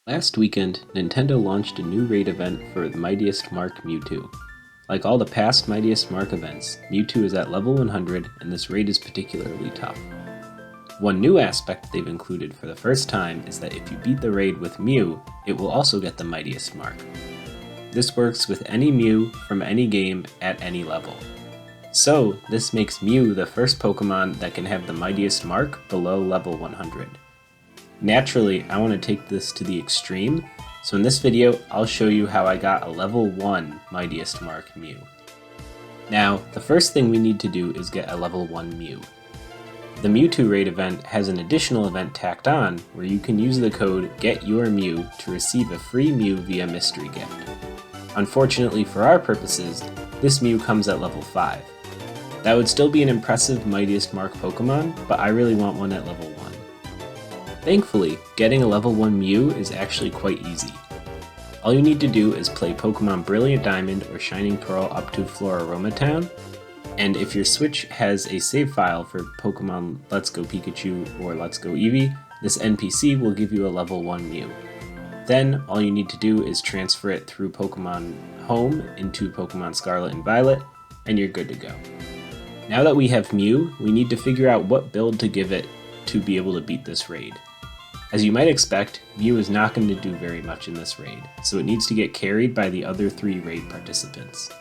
Last weekend, Nintendo launched a new raid event for the Mightiest Mark Mewtwo. Like all the past Mightiest Mark events, Mewtwo is at level 100 and this raid is particularly tough. One new aspect they've included for the first time is that if you beat the raid with Mew, it will also get the Mightiest Mark. This works with any Mew from any game at any level. So, this makes Mew the first Pokemon that can have the Mightiest Mark below level 100. Naturally, I want to take this to the extreme, so in this video, I'll show you how I got a level 1 Mightiest Mark Mew. Now, the first thing we need to do is get a level 1 Mew. The Mewtwo raid event has an additional event tacked on where you can use the code GETYOURMEW to receive a free Mew via mystery gift. Unfortunately for our purposes, this Mew comes at level 5. That would still be an impressive Mightiest Mark Pokemon, but I really want one at level 1. Thankfully, getting a level 1 Mew is actually quite easy. All you need to do is play Pokemon Brilliant Diamond or Shining Pearl up to Floraroma Town, and if your Switch has a save file for Pokemon Let's Go Pikachu or Let's Go Eevee, this NPC will give you a level 1 Mew. Then, all you need to do is transfer it through Pokemon Home into Pokemon Scarlet and Violet, and you're good to go. Now that we have Mew, we need to figure out what build to give it to be able to beat this raid. As you might expect, Mew is not going to do very much in this raid, so it needs to get carried by the other 3 raid participants.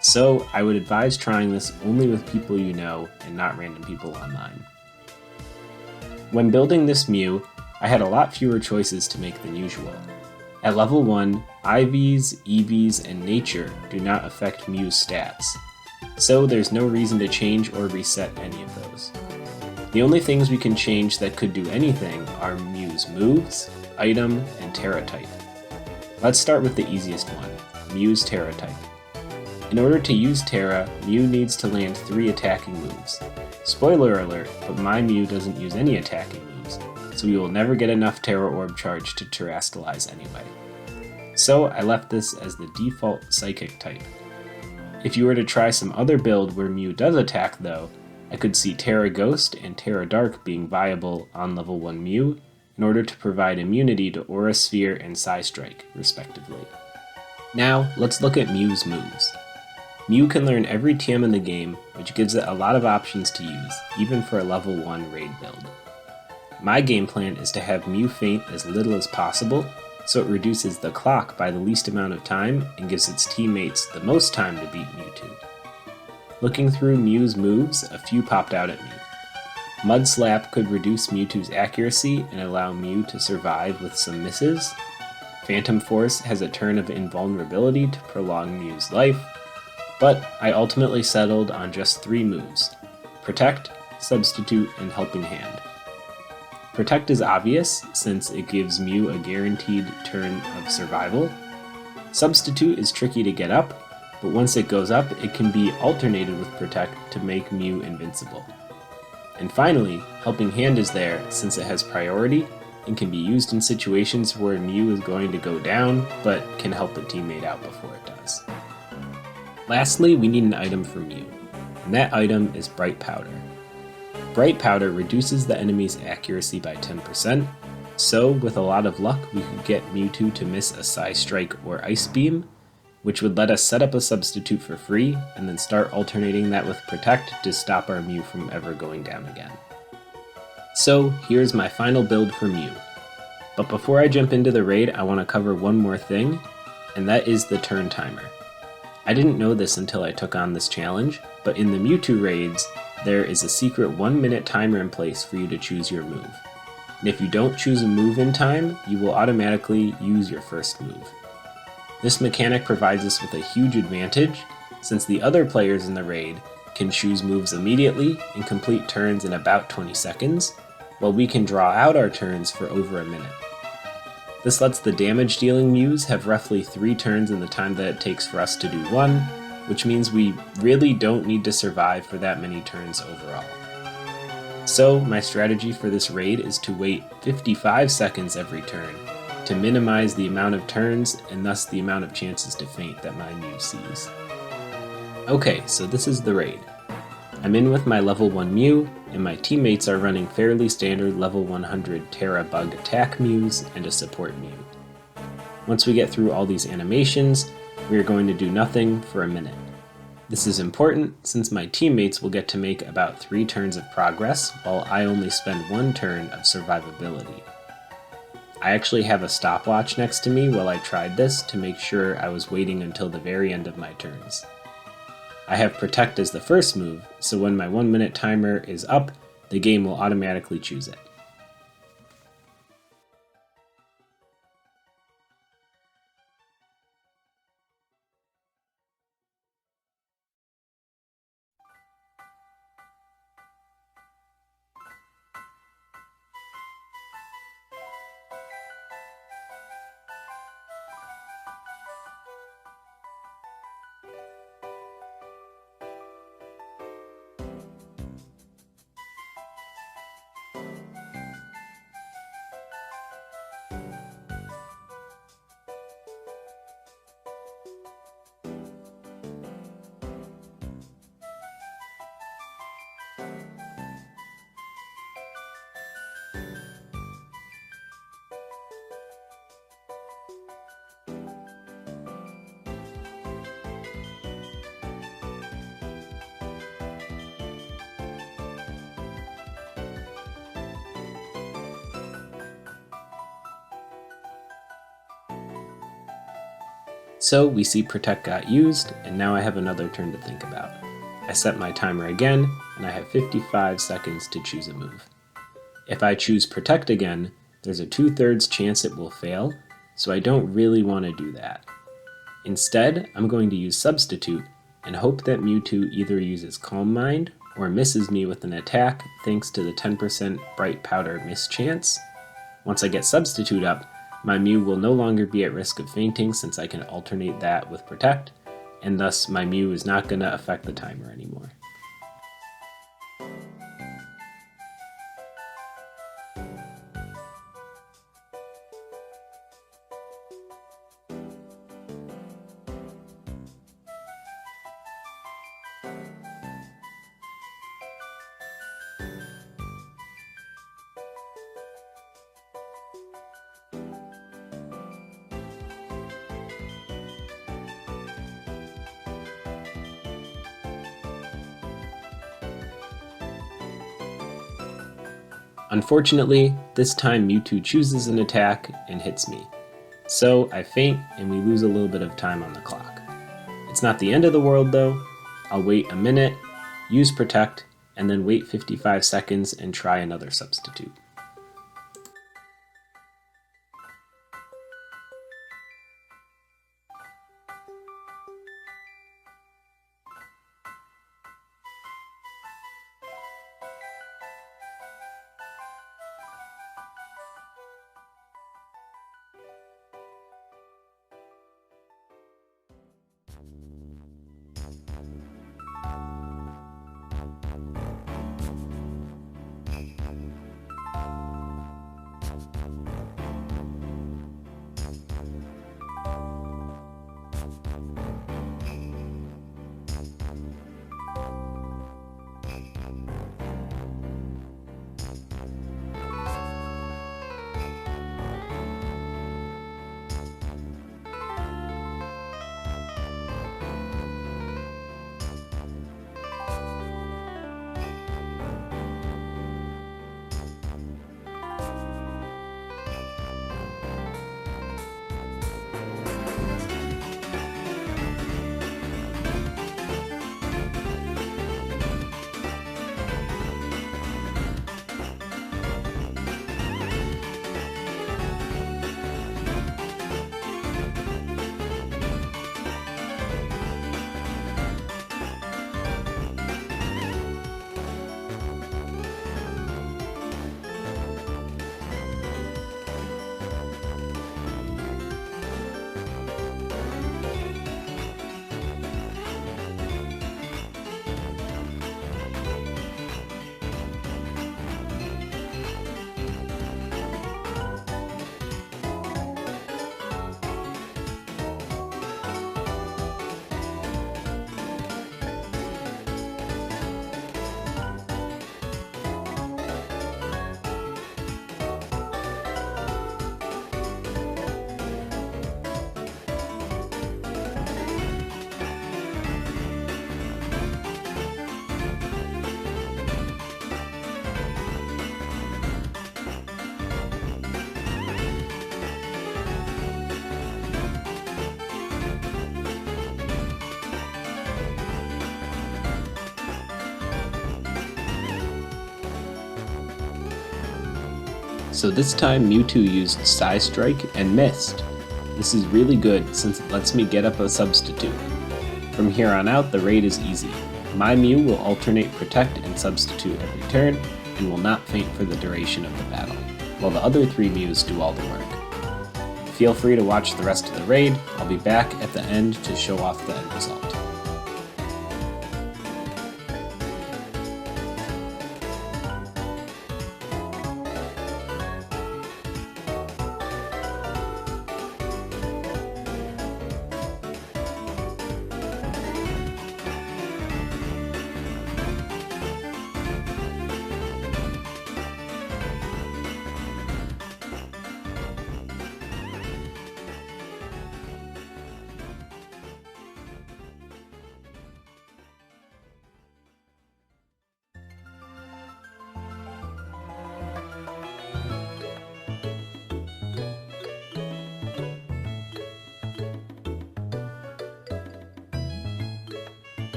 So, I would advise trying this only with people you know and not random people online. When building this Mew, I had a lot fewer choices to make than usual. At level 1, IVs, EVs, and Nature do not affect Mew's stats, so there's no reason to change or reset any of those. The only things we can change that could do anything are Mew's moves, item, and Terra type. Let's start with the easiest one, Mew's Terra type. In order to use Terra, Mew needs to land 3 attacking moves. Spoiler alert, but my Mew doesn't use any attacking moves, so we will never get enough Terra Orb charge to Terrastalize anyway. So I left this as the default Psychic type. If you were to try some other build where Mew does attack though, I could see Terra Ghost and Terra Dark being viable on level 1 Mew in order to provide immunity to Aura Sphere and Psystrike, respectively. Now, let's look at Mew's moves. Mew can learn every TM in the game, which gives it a lot of options to use, even for a level 1 raid build. My game plan is to have Mew faint as little as possible, so it reduces the clock by the least amount of time and gives its teammates the most time to beat Mewtwo. Looking through Mew's moves, a few popped out at me. Mud Slap could reduce Mewtwo's accuracy and allow Mew to survive with some misses. Phantom Force has a turn of invulnerability to prolong Mew's life, but I ultimately settled on just 3 moves: Protect, Substitute, and Helping Hand. Protect is obvious, since it gives Mew a guaranteed turn of survival. Substitute is tricky to get up, but once it goes up, it can be alternated with Protect to make Mew invincible. And finally, Helping Hand is there since it has priority and can be used in situations where Mew is going to go down, but can help a teammate out before it does. Lastly, we need an item for Mew, and that item is Bright Powder. Bright Powder reduces the enemy's accuracy by 10%, so with a lot of luck we could get Mewtwo to miss a Psystrike or Ice Beam, which would let us set up a substitute for free, and then start alternating that with Protect to stop our Mew from ever going down again. So here's my final build for Mew. But before I jump into the raid, I want to cover one more thing, and that is the turn timer. I didn't know this until I took on this challenge, but in the Mewtwo raids, there is a secret 1-minute timer in place for you to choose your move. And if you don't choose a move in time, you will automatically use your first move. This mechanic provides us with a huge advantage, since the other players in the raid can choose moves immediately and complete turns in about 20 seconds, while we can draw out our turns for over a minute. This lets the damage-dealing Mews have roughly 3 turns in the time that it takes for us to do 1, which means we really don't need to survive for that many turns overall. So, my strategy for this raid is to wait 55 seconds every turn, to minimize the amount of turns and thus the amount of chances to faint that my Mew sees. Okay, so this is the raid. I'm in with my level 1 Mew, and my teammates are running fairly standard level 100 Terra Bug attack Mews and a support Mew. Once we get through all these animations, we are going to do nothing for a minute. This is important since my teammates will get to make about 3 turns of progress, while I only spend 1 turn of survivability. I actually have a stopwatch next to me while I tried this to make sure I was waiting until the very end of my turns. I have Protect as the first move, so when my 1 minute timer is up, the game will automatically choose it. So we see Protect got used, and now I have another turn to think about. I set my timer again, and I have 55 seconds to choose a move. If I choose Protect again, there's a 2/3 chance it will fail, so I don't really want to do that. Instead, I'm going to use Substitute and hope that Mewtwo either uses Calm Mind or misses me with an attack thanks to the 10% Bright Powder miss chance. Once I get Substitute up, my Mew will no longer be at risk of fainting since I can alternate that with Protect, and thus my Mew is not going to affect the timer anymore. Unfortunately, this time Mewtwo chooses an attack and hits me. So I faint and we lose a little bit of time on the clock. It's not the end of the world though. I'll wait a minute, use Protect, and then wait 55 seconds and try another substitute. So this time Mewtwo used Psy Strike and missed. This is really good since it lets me get up a substitute. From here on out, the raid is easy. My Mew will alternate Protect and Substitute every turn, and will not faint for the duration of the battle, while the other 3 Mews do all the work. Feel free to watch the rest of the raid. I'll be back at the end to show off the end result.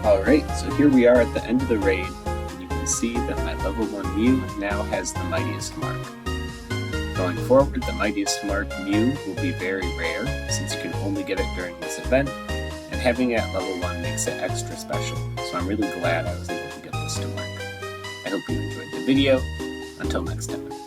Alright, so here we are at the end of the raid, and you can see that my level 1 Mew now has the Mightiest mark. Going forward, the Mightiest mark Mew will be very rare, since you can only get it during this event, and having it at level 1 makes it extra special, so I'm really glad I was able to get this to work. I hope you enjoyed the video. Until next time.